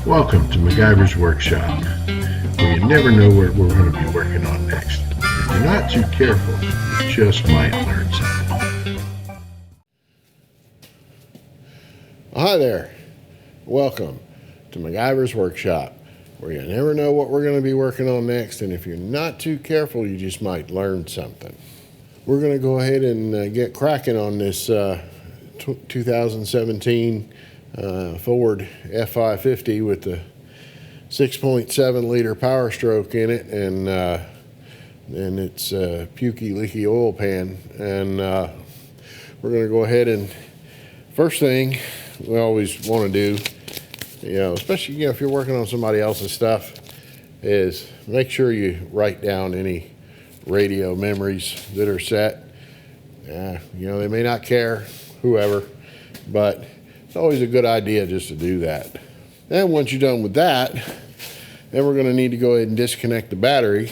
Welcome to MacGyver's Workshop, where you never know what we're going to be working on next. If you're not too careful, you just might learn something. Hi there. Welcome to MacGyver's Workshop, where you never know what we're going to be working on next, and if you're not too careful, you just might learn something. We're going to go ahead and get cracking on this 2017 Ford F550 with the 6.7 liter Power Stroke in it, and it's a pukey, leaky oil pan. And we're going to go ahead and, first thing we always want to do, especially if you're working on somebody else's stuff, is make sure you write down any radio memories that are set. They may not care, whoever, but it's always a good idea just to do that. Then once you're done with that, then we're going to need to go ahead and disconnect the battery,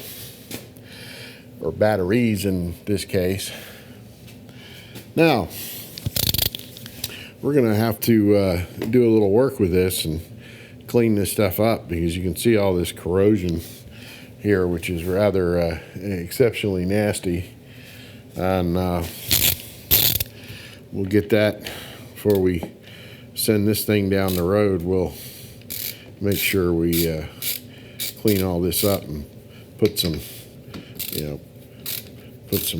or batteries in this case. Now, we're going to have to do a little work with this and clean this stuff up, because you can see all this corrosion here, which is rather exceptionally nasty. And we'll get that before we send this thing down the road. We'll make sure we clean all this up and put some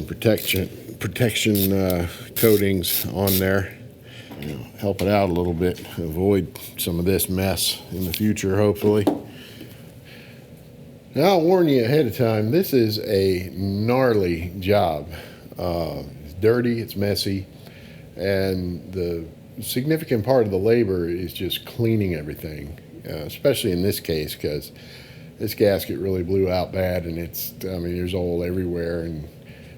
protection coatings on there. Help it out a little bit, avoid some of this mess in the future, hopefully. Now, I'll warn you ahead of time, this is a gnarly job. It's dirty, it's messy, and the significant part of the labor is just cleaning everything, especially in this case, because this gasket really blew out bad, and there's oil everywhere, and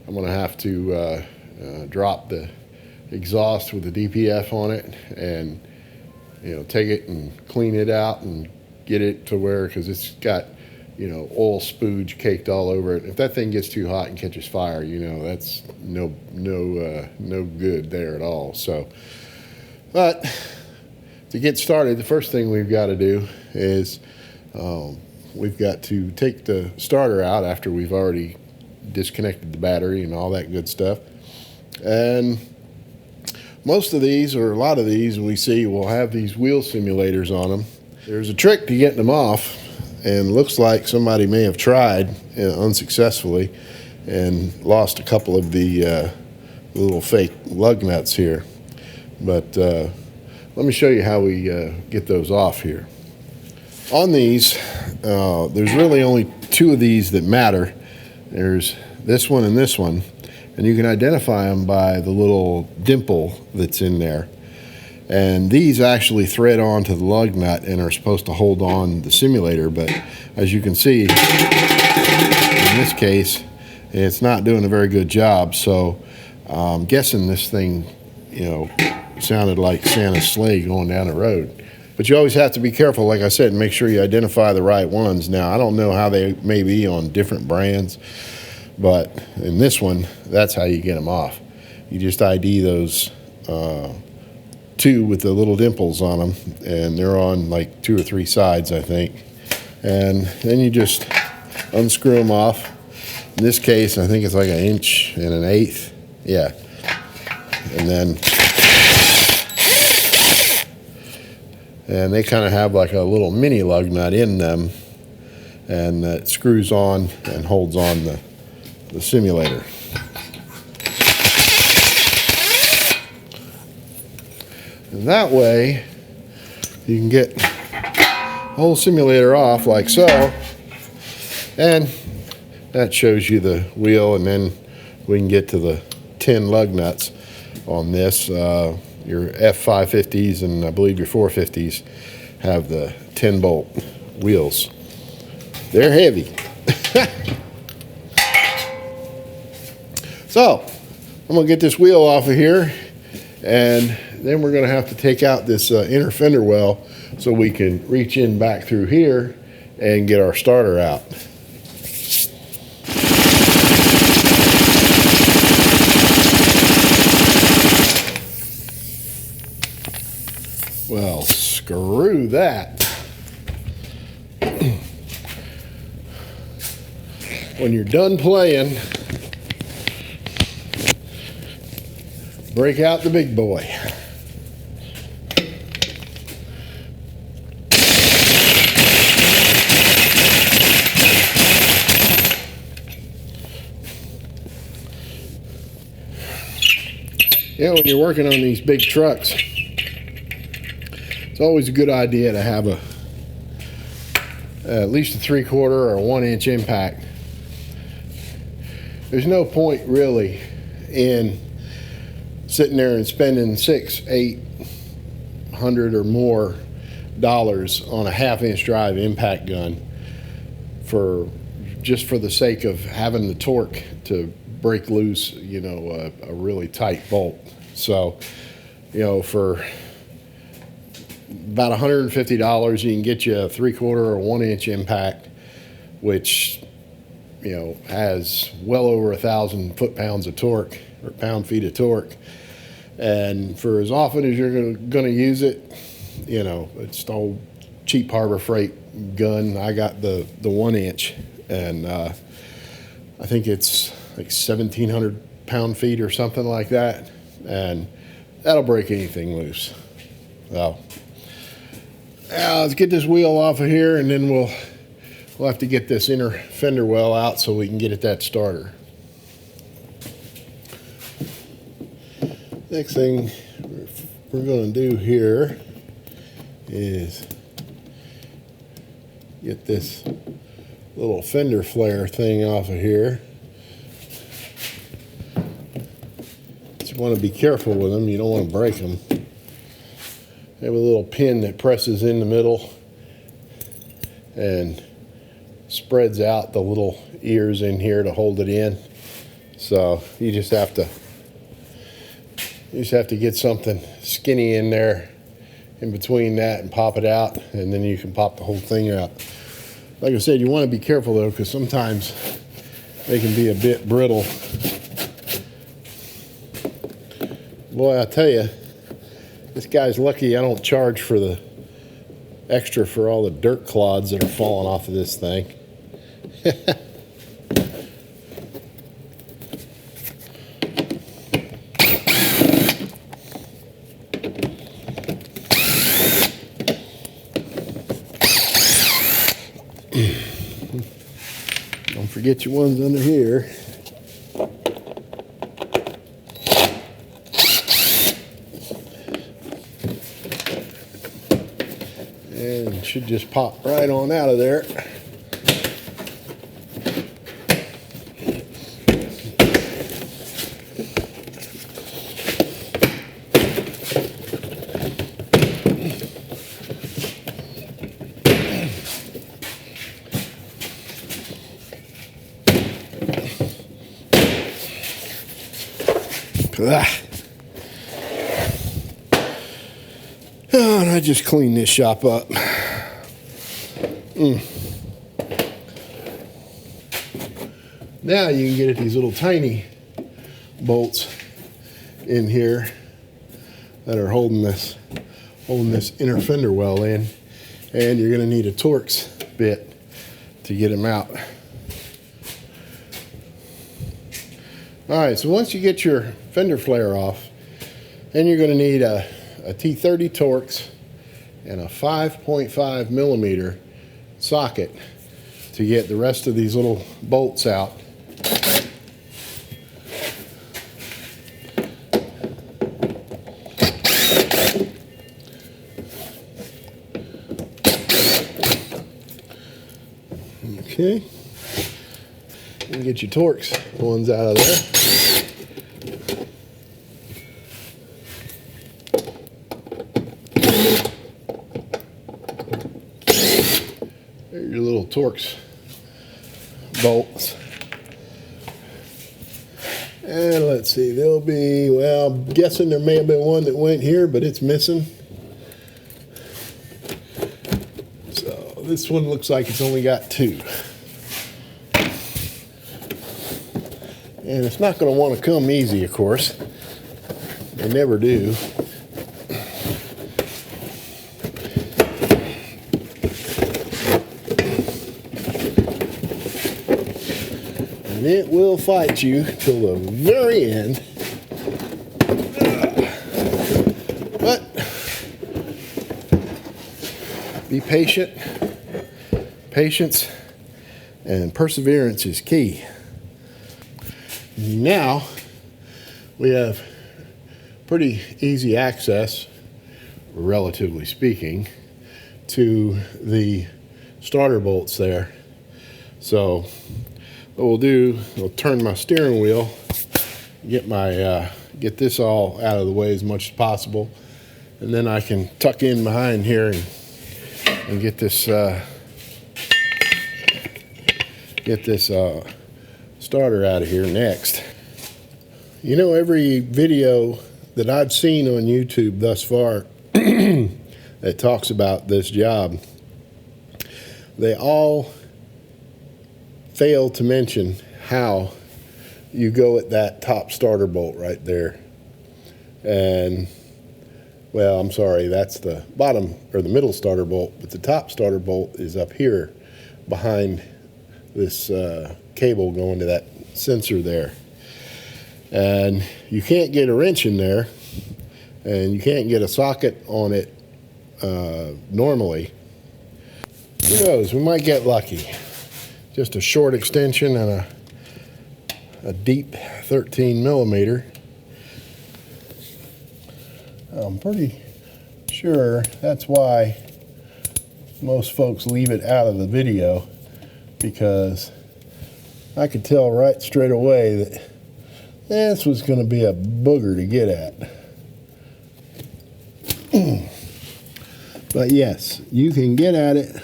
I'm going to have to drop the exhaust with the DPF on it and take it and clean it out and get it to where, because it's got oil spooge caked all over it. If that thing gets too hot and catches fire, that's no good there at all. So, but to get started, the first thing we've got to do is we've got to take the starter out after we've already disconnected the battery and all that good stuff. And most of these, or a lot of these, we see will have these wheel simulators on them. There's a trick to getting them off, and looks like somebody may have tried unsuccessfully and lost a couple of the little fake lug nuts here. But let me show you how we get those off here. On these, there's really only two of these that matter. There's this one and this one, and you can identify them by the little dimple that's in there. And these actually thread onto the lug nut and are supposed to hold on the simulator, but as you can see, in this case, it's not doing a very good job. So I'm guessing this thing, sounded like Santa's sleigh going down the road. But you always have to be careful, like I said, and make sure you identify the right ones. Now, I don't know how they may be on different brands, but in this one, that's how you get them off. You just ID those two with the little dimples on them, and they're on like 2 or 3 sides, I think. And then you just unscrew them off. In this case, I think it's like 1 1/8. Yeah. And they kind of have like a little mini lug nut in them, and it screws on and holds on the simulator. And that way, you can get the whole simulator off like so, and that shows you the wheel, and then we can get to the 10 lug nuts on this. Your F550s and I believe your 450s have the 10 bolt wheels. They're heavy. So, I'm going to get this wheel off of here, and then we're going to have to take out this inner fender well so we can reach in back through here and get our starter out. Well, screw that. when you're done playing, break out the big boy. You know, when you're working on these big trucks, it's always a good idea to have at least a 3/4 or a 1-inch impact. There's no point really in sitting there and spending $600-800 or more dollars on a 1/2-inch drive impact gun just for the sake of having the torque to break loose, you know, a really tight bolt. So, you know, for about $150, you can get you a 3/4 or 1-inch impact, which, you know, has well over 1,000 foot-pounds of torque or pound-feet of torque. And for as often as you're going to use it, you know, it's the old cheap Harbor Freight gun. I got the 1-inch, and I think it's like 1,700 pound-feet or something like that, and that'll break anything loose. So, let's get this wheel off of here, and then we'll have to get this inner fender well out so we can get at that starter. Next thing we're going to do here is get this little fender flare thing off of here. Just want to be careful with them. You don't want to break them. They have a little pin that presses in the middle and spreads out the little ears in here to hold it in. So you just have to get something skinny in there in between that and pop it out, and then you can pop the whole thing out. Like I said, you want to be careful though, because sometimes they can be a bit brittle. Boy, I tell you, this guy's lucky I don't charge for the extra for all the dirt clods that are falling off of this thing. Don't forget your ones under here. And it should just pop right on out of there. Oh, and I just cleaned this shop up. Now you can get at these little tiny bolts in here that are holding this inner fender well in, and you're going to need a Torx bit to get them out. All right, so once you get your fender flare off, then you're going to need a T30 Torx and a 5.5 millimeter socket to get the rest of these little bolts out. Okay, and get your Torx ones out of there. There's your little Torx bolts. And let's see, there'll be, well, I'm guessing there may have been one that went here, but it's missing. So this one looks like it's only got two. And it's not going to want to come easy, of course. They never do. and it will fight you till the very end. But be patient. Patience and perseverance is key. Now we have pretty easy access, relatively speaking, to the starter bolts there. So what we'll do, we'll turn my steering wheel, get this all out of the way as much as possible, and then I can tuck in behind here and get this starter out of here next. You know, every video that I've seen on YouTube thus far that talks about this job, they all fail to mention how you go at that top starter bolt right there. And, well, I'm sorry, that's the bottom or the middle starter bolt, but the top starter bolt is up here behind this cable going to that sensor there. And you can't get a wrench in there, and you can't get a socket on it normally. Who knows, we might get lucky. Just a short extension and a deep 13 millimeter. I'm pretty sure that's why most folks leave it out of the video, because I could tell right straight away that this was going to be a booger to get at. But yes, you can get at it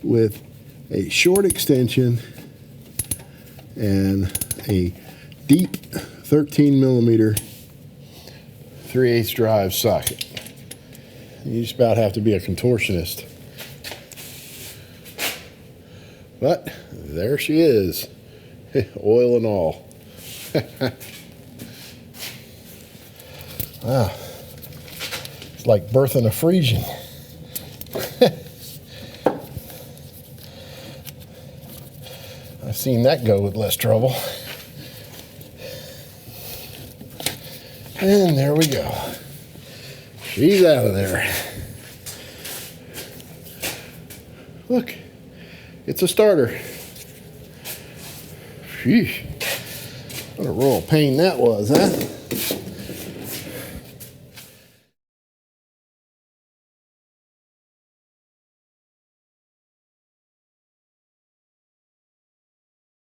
with a short extension and a deep 13 millimeter 3/8 drive socket. You just about have to be a contortionist. But there she is, oil and all. Wow, it's like birthing a Frisian. I've seen that go with less trouble. And there we go. She's out of there. Look, it's a starter. Sheesh. What a roll of pain that was, huh?